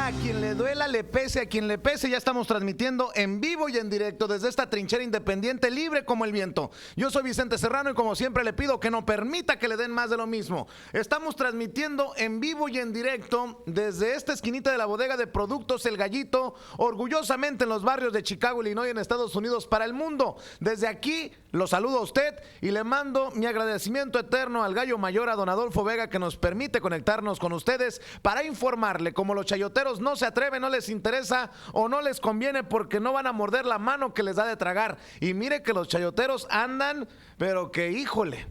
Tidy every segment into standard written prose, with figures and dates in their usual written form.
duela a quien le duela, le pese a quien le pese, ya estamos transmitiendo en vivo y en directo desde esta trinchera independiente, libre como el viento. Yo soy Vicente Serrano y como siempre le pido que no permita que le den más de lo mismo. Estamos transmitiendo en vivo y en directo desde esta esquinita de la bodega de Productos El Gallito, orgullosamente en los barrios de Chicago, Illinois, en Estados Unidos, para el mundo. Desde aquí lo saludo a usted y le mando mi agradecimiento eterno al gallo mayor, a don Adolfo Vega, que nos permite conectarnos con ustedes para informarle. Como los chayoteros no se atreven, no les interesa o no les conviene porque no van a morder la mano que les da de tragar. Y mire que los chayoteros andan, pero que híjole,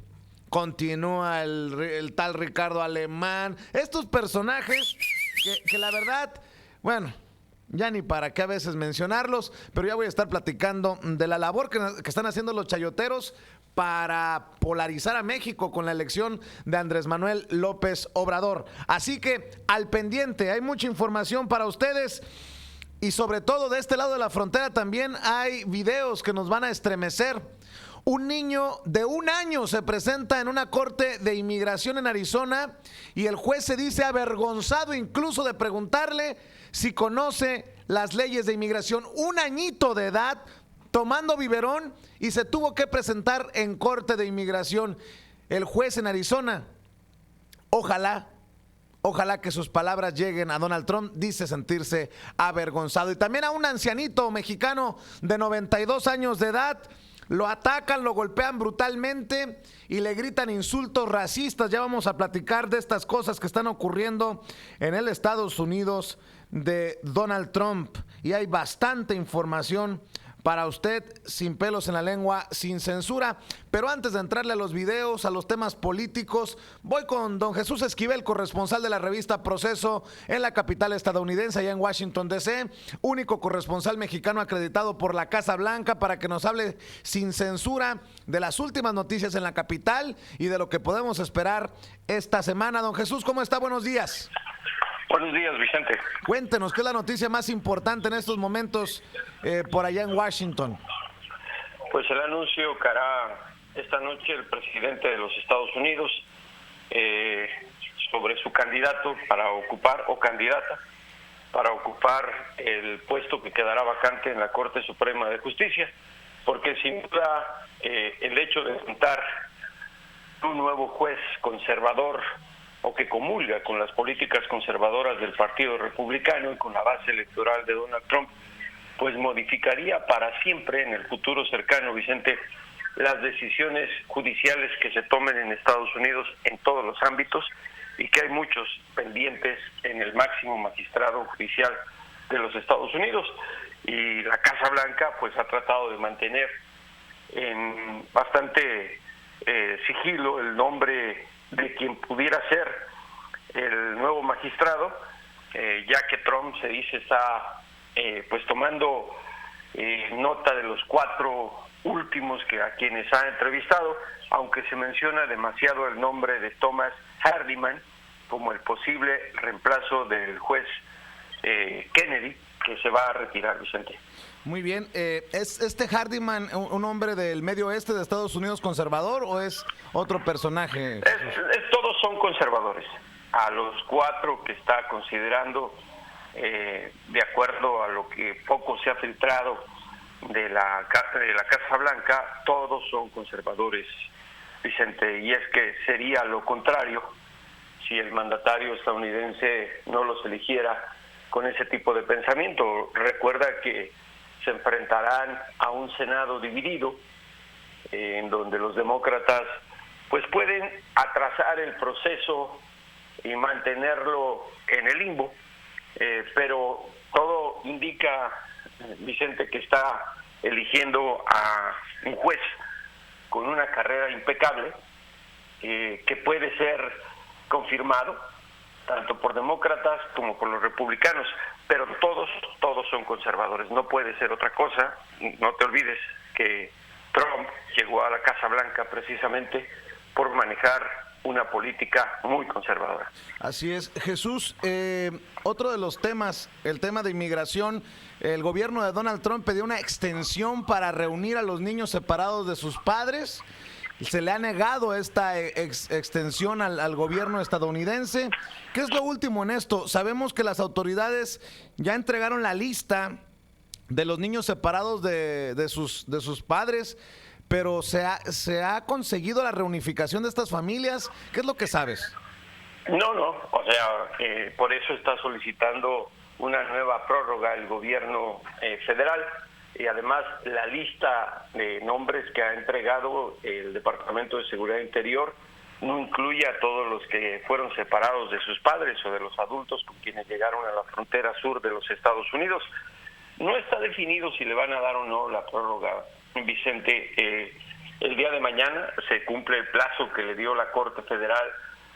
continúa el tal Ricardo Alemán. Estos personajes que la verdad, bueno, ya ni para qué a veces mencionarlos, pero ya voy a estar platicando de la labor que están haciendo los chayoteros para polarizar a México con la elección de Andrés Manuel López Obrador. Así que al pendiente, hay mucha información para ustedes y sobre todo de este lado de la frontera también hay videos que nos van a estremecer. Un niño de 1 año se presenta en una corte de inmigración en Arizona y el juez se dice avergonzado incluso de preguntarle si conoce las leyes de inmigración. 1 añito de edad tomando biberón y se tuvo que presentar en corte de inmigración. El juez en Arizona, ojalá que sus palabras lleguen a Donald Trump, dice sentirse avergonzado. Y también a un ancianito mexicano de 92 años de edad, lo atacan, lo golpean brutalmente y le gritan insultos racistas. Ya vamos a platicar de estas cosas que están ocurriendo en el Estados Unidos de Donald Trump. Y hay bastante información para usted, sin pelos en la lengua, sin censura. Pero antes de entrarle a los videos, a los temas políticos, voy con don Jesús Esquivel, corresponsal de la revista Proceso en la capital estadounidense, allá en Washington, D.C., único corresponsal mexicano acreditado por la Casa Blanca, para que nos hable sin censura de las últimas noticias en la capital y de lo que podemos esperar esta semana. Don Jesús, ¿cómo está? Buenos días. Buenos días, Vicente. Cuéntenos, ¿qué es la noticia más importante en estos momentos por allá en Washington? Pues el anuncio que hará esta noche el presidente de los Estados Unidos sobre su candidato para ocupar, o candidata, para ocupar el puesto que quedará vacante en la Corte Suprema de Justicia, porque sin duda el hecho de juntar un nuevo juez conservador o que comulga con las políticas conservadoras del Partido Republicano y con la base electoral de Donald Trump, pues modificaría para siempre en el futuro cercano, Vicente, las decisiones judiciales que se tomen en Estados Unidos en todos los ámbitos, y que hay muchos pendientes en el máximo magistrado judicial de los Estados Unidos. Y la Casa Blanca pues ha tratado de mantener en bastante sigilo el nombre de quien pudiera ser el nuevo magistrado, ya que Trump se dice está pues tomando nota de los 4 últimos a quienes ha entrevistado, aunque se menciona demasiado el nombre de Thomas Hardiman como el posible reemplazo del juez Kennedy, que se va a retirar, Vicente. Muy bien, ¿es este Hardiman un hombre del medio oeste de Estados Unidos conservador o es otro personaje? Todos son conservadores. A los 4 que está considerando, de acuerdo a lo que poco se ha filtrado de la Casa Blanca, todos son conservadores, Vicente, y es que sería lo contrario si el mandatario estadounidense no los eligiera con ese tipo de pensamiento. Recuerda que se enfrentarán a un Senado dividido, en donde los demócratas pues pueden atrasar el proceso y mantenerlo en el limbo, pero todo indica, Vicente, que está eligiendo a un juez con una carrera impecable, que puede ser confirmado tanto por demócratas como por los republicanos, pero todos son conservadores, no puede ser otra cosa. No te olvides que Trump llegó a la Casa Blanca precisamente por manejar una política muy conservadora. Así es. Jesús, otro de los temas, el tema de inmigración, el gobierno de Donald Trump pidió una extensión para reunir a los niños separados de sus padres. se le ha negado esta extensión al gobierno estadounidense. ¿Qué es lo último en esto? Sabemos que las autoridades ya entregaron la lista de los niños separados de sus padres, pero ¿se ha conseguido la reunificación de estas familias? ¿Qué es lo que sabes? No, o sea, por eso está solicitando una nueva prórroga el gobierno federal, y además la lista de nombres que ha entregado el Departamento de Seguridad Interior no incluye a todos los que fueron separados de sus padres o de los adultos con quienes llegaron a la frontera sur de los Estados Unidos. No está definido si le van a dar o no la prórroga, Vicente. El día de mañana se cumple el plazo que le dio la Corte Federal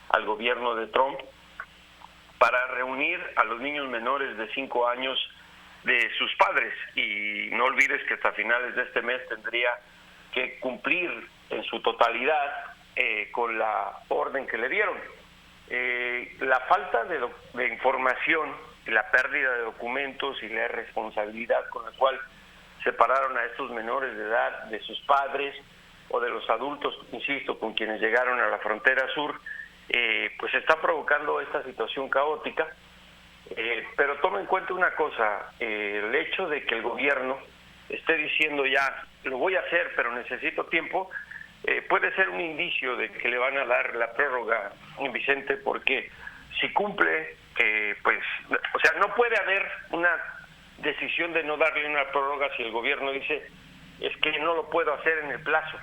al gobierno de Trump para reunir a los niños menores de 5 años de sus padres, y no olvides que hasta finales de este mes tendría que cumplir en su totalidad con la orden que le dieron. La falta de información y la pérdida de documentos y la irresponsabilidad con la cual separaron a estos menores de edad de sus padres o de los adultos, insisto, con quienes llegaron a la frontera sur, pues está provocando esta situación caótica. Pero toma en cuenta una cosa, el hecho de que el gobierno esté diciendo ya, lo voy a hacer, pero necesito tiempo, puede ser un indicio de que le van a dar la prórroga, Vicente, porque si cumple, pues, o sea, no puede haber una decisión de no darle una prórroga si el gobierno dice, es que no lo puedo hacer en el plazo.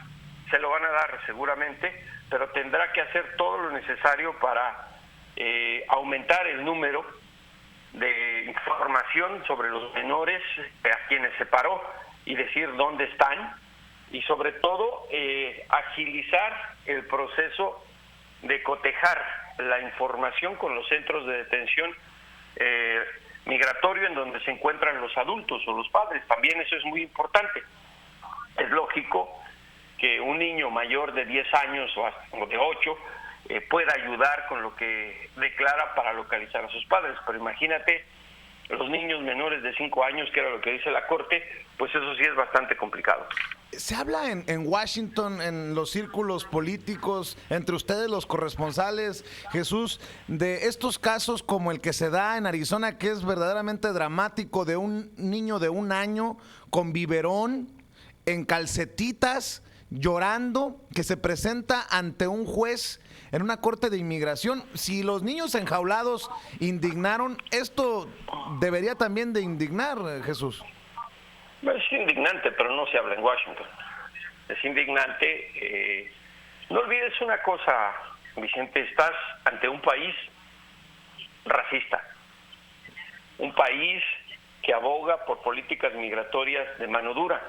Se lo van a dar seguramente, pero tendrá que hacer todo lo necesario para aumentar el número de información sobre los menores a quienes separó y decir dónde están, y sobre todo agilizar el proceso de cotejar la información con los centros de detención migratorio en donde se encuentran los adultos o los padres. También eso es muy importante. Es lógico que un niño mayor de 10 años o de 8 pueda ayudar con lo que declara para localizar a sus padres, pero imagínate los niños menores de 5 años, que era lo que dice la Corte, pues eso sí es bastante complicado. Se habla en Washington, en los círculos políticos, entre ustedes los corresponsales, Jesús, de estos casos como el que se da en Arizona, que es verdaderamente dramático, de un niño de 1 año con biberón, en calcetitas, llorando, que se presenta ante un juez en una corte de inmigración. Si los niños enjaulados indignaron, esto debería también de indignar, Jesús. Es indignante, pero no se habla en Washington. Es indignante. No olvides una cosa, Vicente, estás ante un país racista, un país que aboga por políticas migratorias de mano dura.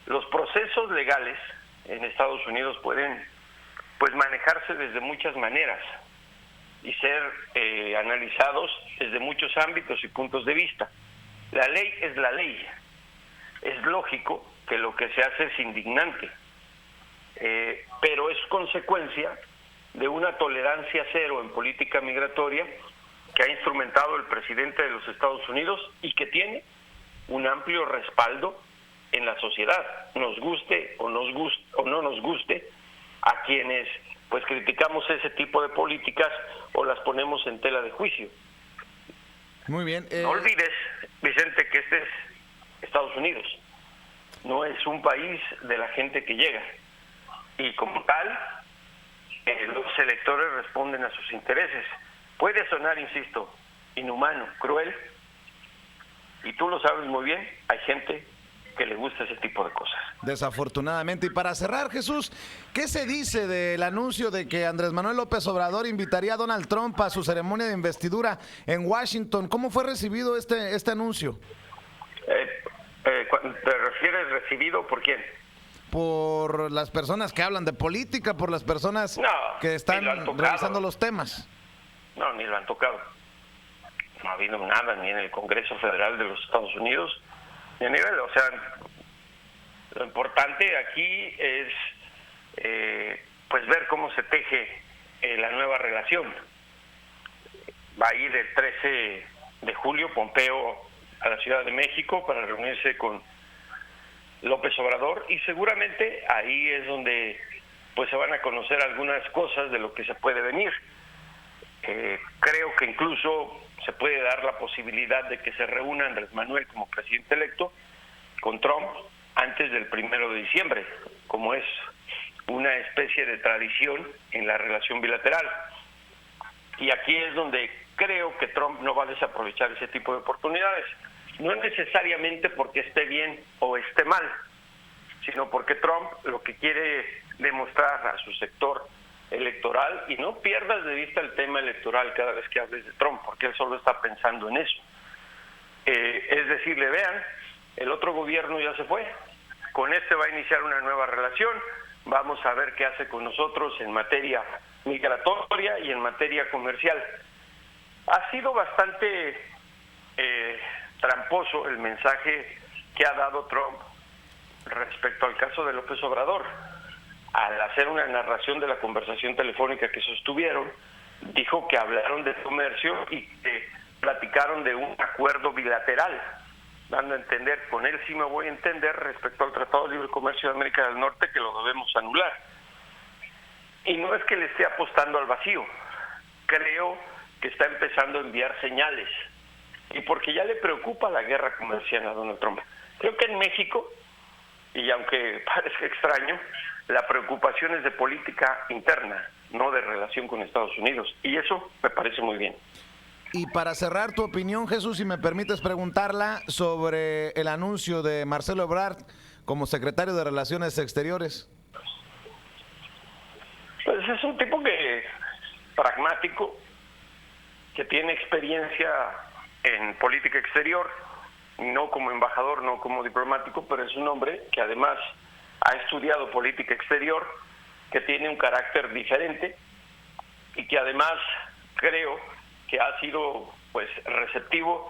Los procesos legales en Estados Unidos pueden pues manejarse desde muchas maneras y ser analizados desde muchos ámbitos y puntos de vista. La ley es la ley. Es lógico que lo que se hace es indignante, pero es consecuencia de una tolerancia cero en política migratoria que ha instrumentado el presidente de los Estados Unidos y que tiene un amplio respaldo en la sociedad, nos guste o no nos guste, a quienes pues criticamos ese tipo de políticas o las ponemos en tela de juicio. Muy bien. No olvides, Vicente, que este es Estados Unidos, no es un país de la gente que llega, y como tal los electores responden a sus intereses. Puede sonar, insisto, inhumano, cruel, y tú lo sabes muy bien, hay gente que le gusta ese tipo de cosas. Desafortunadamente. Y para cerrar, Jesús, ¿qué se dice del anuncio de que Andrés Manuel López Obrador invitaría a Donald Trump a su ceremonia de investidura en Washington? ¿Cómo fue recibido este anuncio? ¿Te refieres recibido por quién? Por las personas que hablan de política, por las personas que están revisando los temas. No, ni lo han tocado. No ha habido nada ni en el Congreso Federal de los Estados Unidos, ni a nivel, o sea, lo importante aquí es pues ver cómo se teje la nueva relación. Va a ir el 13 de julio Pompeo a la Ciudad de México para reunirse con López Obrador, y seguramente ahí es donde pues se van a conocer algunas cosas de lo que se puede venir. Creo que incluso se puede dar la posibilidad de que se reúna Andrés Manuel como presidente electo con Trump antes del 1 de diciembre, como es una especie de tradición en la relación bilateral. Y aquí es donde creo que Trump no va a desaprovechar ese tipo de oportunidades. No necesariamente porque esté bien o esté mal, sino porque Trump lo que quiere demostrar a su sector electoral, y no pierdas de vista el tema electoral cada vez que hables de Trump, porque él solo está pensando en eso. Es decirle, vean, el otro gobierno ya se fue, con este va a iniciar una nueva relación, vamos a ver qué hace con nosotros en materia migratoria y en materia comercial. Ha sido bastante tramposo el mensaje que ha dado Trump respecto al caso de López Obrador. Al hacer una narración de la conversación telefónica que sostuvieron, dijo que hablaron de comercio y que platicaron de un acuerdo bilateral, dando a entender, con él sí me voy a entender respecto al Tratado de Libre Comercio de América del Norte, que lo debemos anular. Y no es que le esté apostando al vacío, creo que está empezando a enviar señales, y porque ya le preocupa la guerra comercial a Donald Trump. Creo que en México, y aunque parezca extraño, la preocupación es de política interna, no de relación con Estados Unidos, y eso me parece muy bien. Y para cerrar tu opinión, Jesús, si me permites preguntarla sobre el anuncio de Marcelo Ebrard como secretario de Relaciones Exteriores. Pues es un tipo pragmático, que tiene experiencia en política exterior, no como embajador, no como diplomático, pero es un hombre que además ha estudiado política exterior, que tiene un carácter diferente y que además creo que ha sido pues receptivo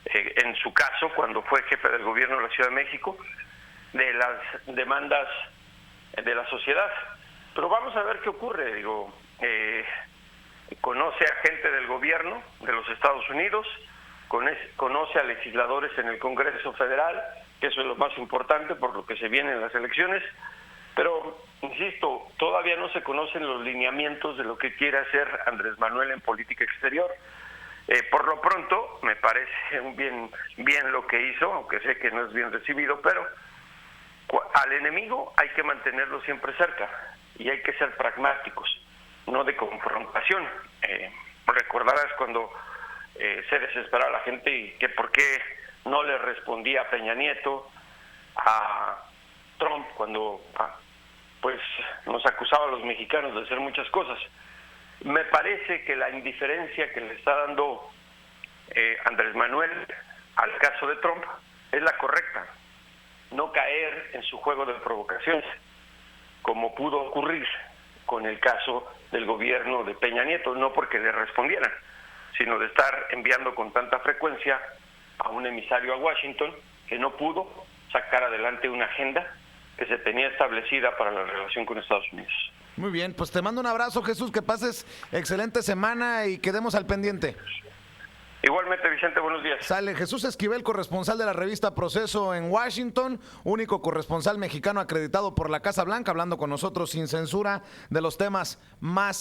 en su caso cuando fue jefe del gobierno de la Ciudad de México de las demandas de la sociedad. Pero vamos a ver qué ocurre. Conoce a gente del gobierno de los Estados Unidos, conoce a legisladores en el Congreso Federal, que eso es lo más importante por lo que se vienen las elecciones, pero, insisto, todavía no se conocen los lineamientos de lo que quiere hacer Andrés Manuel en política exterior. Por lo pronto, me parece bien lo que hizo, aunque sé que no es bien recibido, pero al enemigo hay que mantenerlo siempre cerca y hay que ser pragmáticos, no de confrontación. Recordarás cuando se desesperaba la gente y que por qué no le respondía a Peña Nieto, a Trump, cuando pues nos acusaba a los mexicanos de hacer muchas cosas. Me parece que la indiferencia que le está dando Andrés Manuel al caso de Trump es la correcta. No caer en su juego de provocaciones, como pudo ocurrir con el caso del gobierno de Peña Nieto, no porque le respondieran, sino de estar enviando con tanta frecuencia a un emisario a Washington que no pudo sacar adelante una agenda que se tenía establecida para la relación con Estados Unidos. Muy bien, pues te mando un abrazo, Jesús, que pases excelente semana y quedemos al pendiente. Igualmente, Vicente, buenos días. Sale Jesús Esquivel, corresponsal de la revista Proceso en Washington, único corresponsal mexicano acreditado por la Casa Blanca, hablando con nosotros sin censura de los temas más